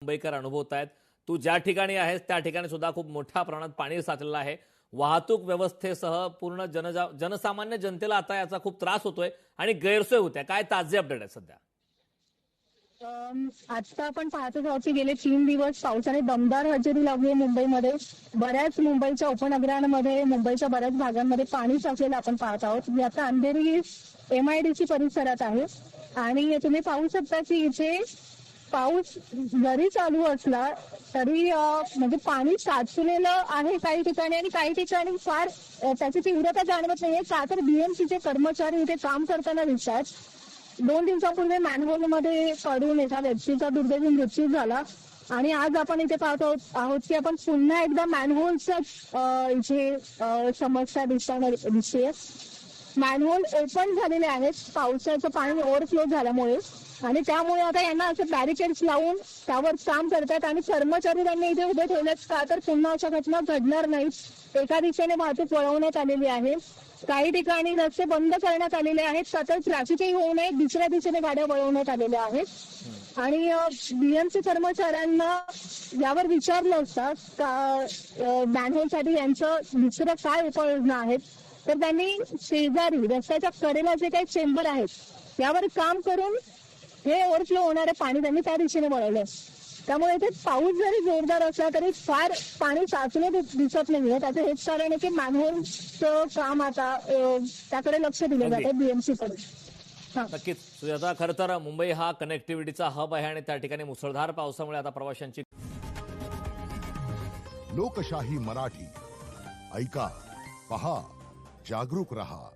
मुंबईकर अनुभवत आहेत। तू ज्या ठिकाणी आहेस त्या ठिकाणी सुद्धा खूप मोठ्या प्रमाणात पाणी साचलेलं आहे। वाहतूक व्यवस्थेसह पूर्ण जनसामान्य जनतेला आता याचा खूप त्रास होतोय आणि गैरसोय होते। काय ताजे अपडेट आहे सध्या? आता आपण पाहतो आहोत की गेले 3 दिवस पावसाने दमदार हजेरी लावली आहे मुंबईमध्ये। बऱ्याच मुंबईच्या उपनगरांमध्ये, मुंबईच्या बऱ्याच भागांमध्ये पाणी साचलेलं आपण पाहत आहोत। मी आता अंधेरी MIDC परिसरात आहे आणि तुम्ही पाहू शकता की इथे पाऊस जरी चालू असला तरी म्हणजे पाणी साचलेलं आहे काही ठिकाणी आणि काही ठिकाणी फार त्याची तीव्रता जाणवत नाहीये। का तर BMCचे कर्मचारी इथे काम करताना दिसतात। 2 दिवसापूर्वी मॅनहोलमध्ये पडून एका व्यक्तीचा दुर्दैवी मृत्यू झाला आणि आज आपण इथे पाहतो आहोत की आपण पुन्हा एकदा मॅनहोलचा इथे समस्या दिसते। मॅनहोल ओपन झालेले आहेत पावसाचं पाणी ओव्हरफ्लो झाल्यामुळे आणि त्यामुळे आता यांना असं बॅरिकेड्स लावून त्यावर काम करतात आणि कर्मचारी त्यांनी इथे उभे ठेवलेत का तर पुन्हा अशा घटना घडणार नाहीत। एका दिशेने वाहतूक वळवण्यात आलेली आहे, काही ठिकाणी रस्ते बंद करण्यात आलेले आहेत का तर ट्रॅफिकही होऊ नये दुसऱ्या दिशेने गाड्या वळवण्यात आलेल्या आहेत। आणि BMC कर्मचाऱ्यांना यावर विचारलं असतं का मॅनहोलसाठी यांचं दुसरं काय उपाययोजना आहेत, तर त्यांनी शेजारी रस्त्याच्या कडेला जे काही चेंबर आहेत यावर काम करून हे ओव्हरफ्लो होणारे पाणी त्यांनी त्या दिशेने वळवलं। त्यामुळे इथे पाऊस जरी जोरदार असला तरी फार पाणी साचणे दिसत नाहीये। त्याचं हेच कारण आहे की मॅनहोलचं काम आता त्याकडे लक्ष दिलं जाते BMC कडे। नक्कीच सुजाता, खरं तर मुंबई हा कनेक्टिव्हिटीचा हब आहे आणि त्या ठिकाणी मुसळधार पावसामुळे आता प्रवाशांची लोकशाही मराठी ऐका, पहा, जागरूक रहा।